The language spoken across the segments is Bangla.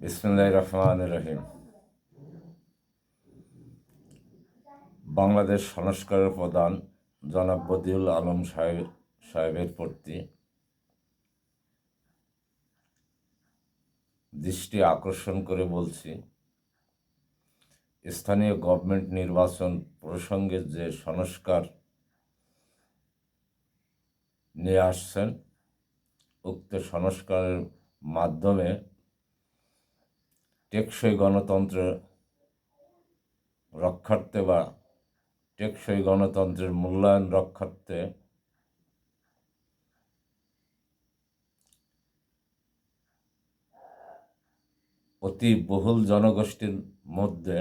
বিসমিল্লাহির রহমানির রহিম। বাংলাদেশ সংস্কারের প্রধান জনাব বদিউল আলম সাহেবের প্রতি দৃষ্টি আকর্ষণ করে বলছি, স্থানীয় গভর্নমেন্ট নির্বাচন প্রসঙ্গে যে সংস্কার নিয়ে আসছেন, উক্ত সংস্কারের মাধ্যমে টেকসই গণতন্ত্র রক্ষার্থে বা টেকসই গণতন্ত্রের মূল্যায়ন রক্ষার্থে অতি বহুল জনগোষ্ঠীর মধ্যে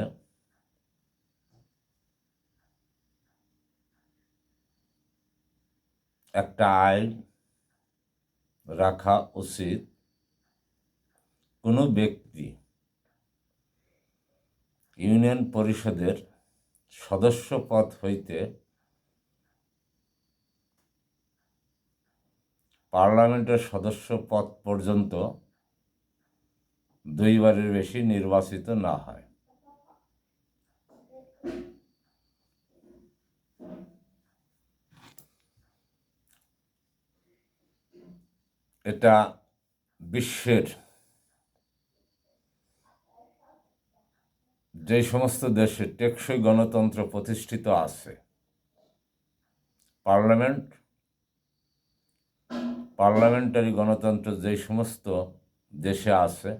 একটা আইন রাখা উচিত। কোনো ব্যক্তি ইউনিয়ন পরিষদের সদস্য পদ হইতে পার্লামেন্টের সদস্য পদ পর্যন্ত দুইবারের বেশি নির্বাচিত না হয়। এটা বিশ্বের যে সমস্ত দেশে টেকসই গণতন্ত্র প্রতিষ্ঠিত আছে, পার্লামেন্টারি গণতন্ত্র যে সমস্ত দেশে আছে,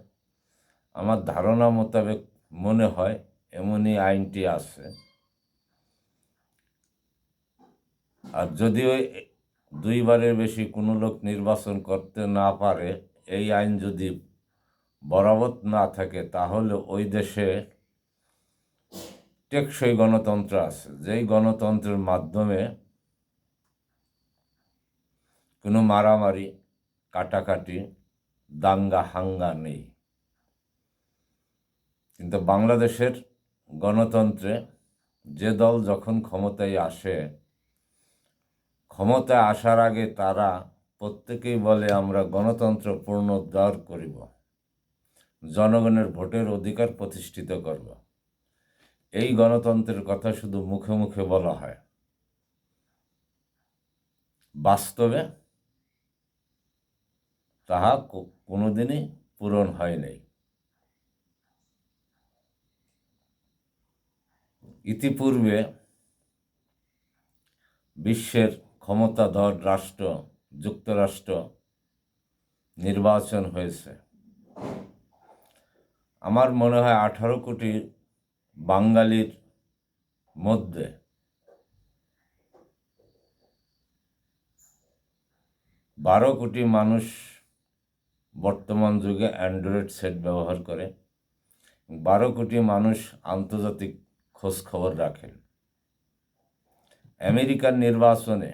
আমার ধারণা মোতাবেক মনে হয় এমনই আইনটি আছে। আর যদিও দুইবারের বেশি কোনো লোক নির্বাচন করতে না পারে, এই আইন যদি বলবৎ না থাকে, তাহলে ওই দেশে টেকসই গণতন্ত্র আছে, যেই গণতন্ত্রের মাধ্যমে কোনো মারামারি, কাটাকাটি, দাঙ্গা হাঙ্গা নেই। কিন্তু বাংলাদেশের গণতন্ত্রে যে দল যখন ক্ষমতায় আসে, ক্ষমতায় আসার আগে তারা প্রত্যেকেই বলে আমরা গণতন্ত্র পুনরুদ্ধার করিব, জনগণের ভোটের অধিকার প্রতিষ্ঠিত করব। এই গণতন্ত্রের কথা শুধু মুখে মুখে বলা হয়, বাস্তবে তাহা কোনোদিনই পূরণ হয় নাই। ইতিপূর্বে বিশ্বের ক্ষমতাধর রাষ্ট্র যুক্তরাষ্ট্র নির্বাচন হয়েছে। আমার মনে হয় 18 কোটি বাঙালির মধ্যে 12 কোটি মানুষ বর্তমান যুগে অ্যান্ড্রয়েড সেট ব্যবহার করে। 12 কোটি মানুষ আন্তর্জাতিক খোঁজ খবর রাখেন। আমেরিকার নির্বাচনে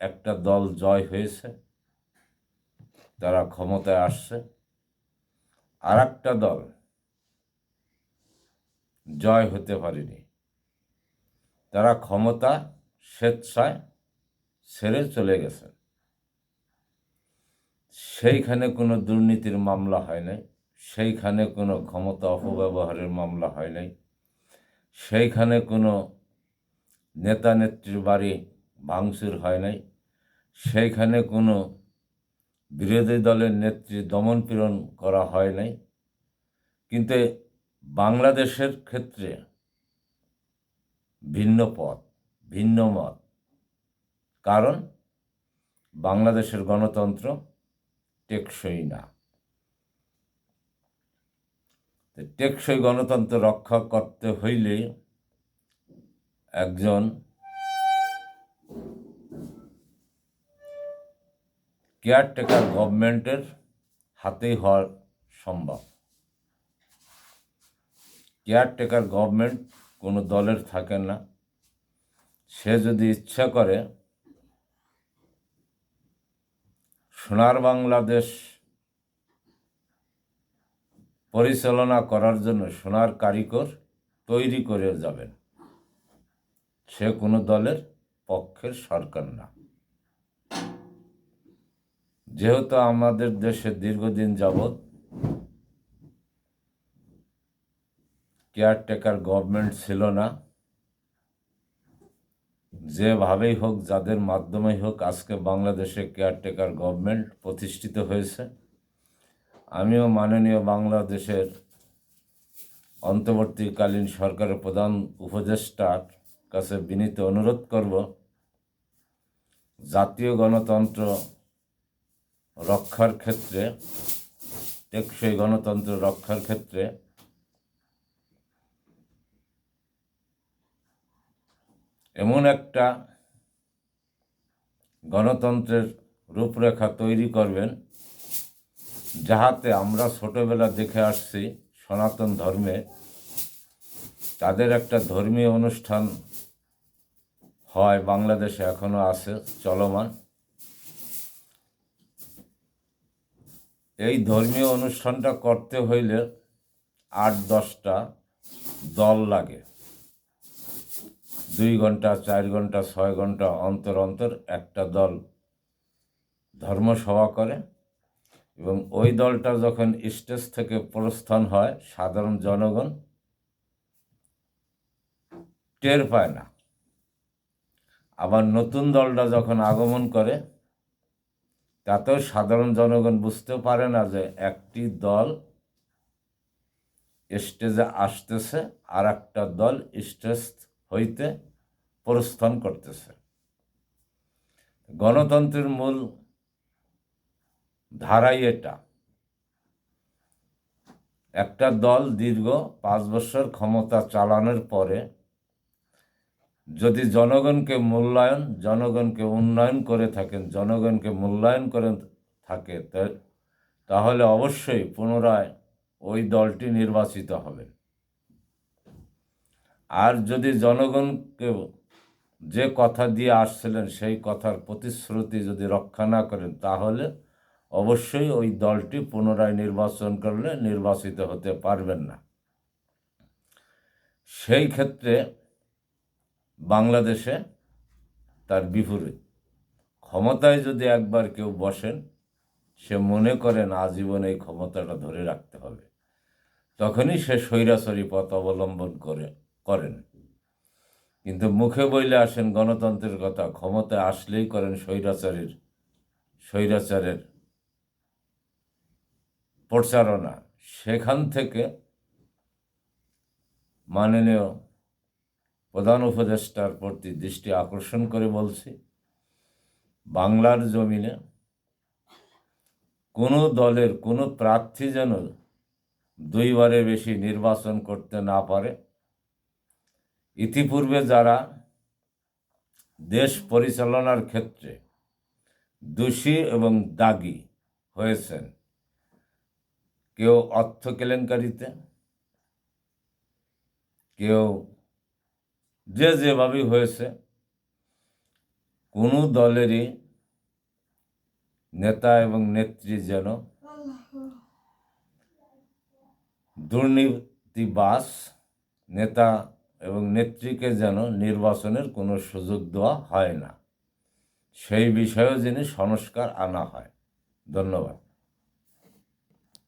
একটা দল জয় হয়েছে, তারা ক্ষমতায় আসছে। আর একটা দল জয় হতে পারেনি, তারা ক্ষমতা স্বেচ্ছায় ছেড়ে চলে গেছে। সেইখানে কোনো দুর্নীতির মামলা হয় নাই, সেইখানে কোনো ক্ষমতা অপব্যবহারের মামলা হয় নাই, সেইখানে কোনো নেতা নেত্রীর বাড়ি ভাঙচুর হয় নাই, সেইখানে কোনো বিরোধী দলের নেত্রী দমনপীড়ন করা হয় নাই। কিন্তু বাংলাদেশের ক্ষেত্রে ভিন্ন পথ, ভিন্ন মত। কারণ বাংলাদেশের গণতন্ত্র টেকসই না। টেকসই গণতন্ত্র রক্ষা করতে হইলে একজন কেয়ারটেকার গভর্নমেন্টের হাতেই হওয়া সম্ভব। কেয়ারটেকার গভর্নমেন্ট কোনো দলের থাকে না। সে যদি ইচ্ছা করে সোনার বাংলাদেশ পরিচালনা করার জন্য সোনার কারিগর তৈরি করে যাবেন, সে কোনো দলের পক্ষের সরকার না। যেহেতু আমাদের দেশে দীর্ঘদিন যাবৎ কেয়ারটেকার গভর্নমেন্ট ছিল না। যেভাবেই হোক, যাদের মাধ্যমেই হোক, আজকে বাংলাদেশে কেয়ারটেকার গভর্নমেন্ট প্রতিষ্ঠিত হয়েছে। আমিও মাননীয় বাংলাদেশের অন্তর্বর্তীকালীন সরকারের প্রধান উপদেষ্টার কাছে বিনীত অনুরোধ করব, জাতীয় গণতন্ত্র রক্ষার ক্ষেত্রে, টেকসই গণতন্ত্র রক্ষার ক্ষেত্রে এমন একটা গণতন্ত্রের রূপরেখা তৈরি করবেন, যাহাতে আমরা ছোটবেলা দেখে আসছি সনাতন ধর্মে তাদের একটা ধর্মীয় অনুষ্ঠান হয়, বাংলাদেশে এখনো আছে চলমান। এই ধর্মীয় অনুষ্ঠানটা করতে হইলে 8-10টা দল লাগে। 2 ঘন্টা, 4 ঘন্টা, 6 ঘন্টা অন্তর অন্তর একটা দল ধর্মসভা করে, এবং ওই দলটা যখন স্টেজ থেকে প্রস্থান হয়, সাধারণ জনগণ টের পায় না। আবার নতুন দলটা যখন আগমন করে, তাতেও সাধারণ জনগণ বুঝতে পারে না যে একটি দল স্টেজে আসতেছে আর একটা দল স্টেজ হইতে প্রস্থান করতেছে। গণতন্ত্রের মূল ধারাই এটা। একটা দল দীর্ঘ 5 বছর ক্ষমতা চালানোর পরে যদি জনগণকে উন্নয়ন করে থাকেন, জনগণকে মূল্যায়ন করে থাকে, তাহলে অবশ্যই পুনরায় ওই দলটি নির্বাচিত হবে। আর যদি জনগণকে যে কথা দিয়ে আসছিলেন সেই কথার প্রতিশ্রুতি যদি রক্ষা না করেন, তাহলে অবশ্যই ওই দলটি পুনরায় নির্বাচন করলে নির্বাচিত হতে পারবেন না। সেই ক্ষেত্রে বাংলাদেশে তার বিপরীত। ক্ষমতায় যদি একবার কেউ বসেন, সে মনে করেন আজীবন এই ক্ষমতাটা ধরে রাখতে হবে, তখনই সে স্বৈরাচারী পথ অবলম্বন করেন। কিন্তু মুখে বইলে আসেন গণতন্ত্রের কথা, ক্ষমতায় আসলেই করেন স্বৈরাচারের প্রচারণা। সেখান থেকে মাননীয় প্রধান উপদেষ্টার প্রতি দৃষ্টি আকর্ষণ করে বলছি, বাংলার জমিনে কোনো দলের কোনো প্রার্থী যেন 2 বারের বেশি নির্বাচন করতে না পারে। ইতিপূর্বে যারা দেশ পরিচালনার ক্ষেত্রে দোষী এবং দাগী হয়েছেন, কেউ অর্থ কেলেঙ্কারিতে, কেউ যেভাবেই হয়েছে, কোনো দলেরই নেতা এবং নেত্রী যেন দুর্নীতিবাজ নেতা এবং নেত্রীকে যেন নির্বাচনের কোনো সুযোগ দেওয়া হয় না, সেই বিষয়েও যেন সংস্কার আনা হয়। ধন্যবাদ।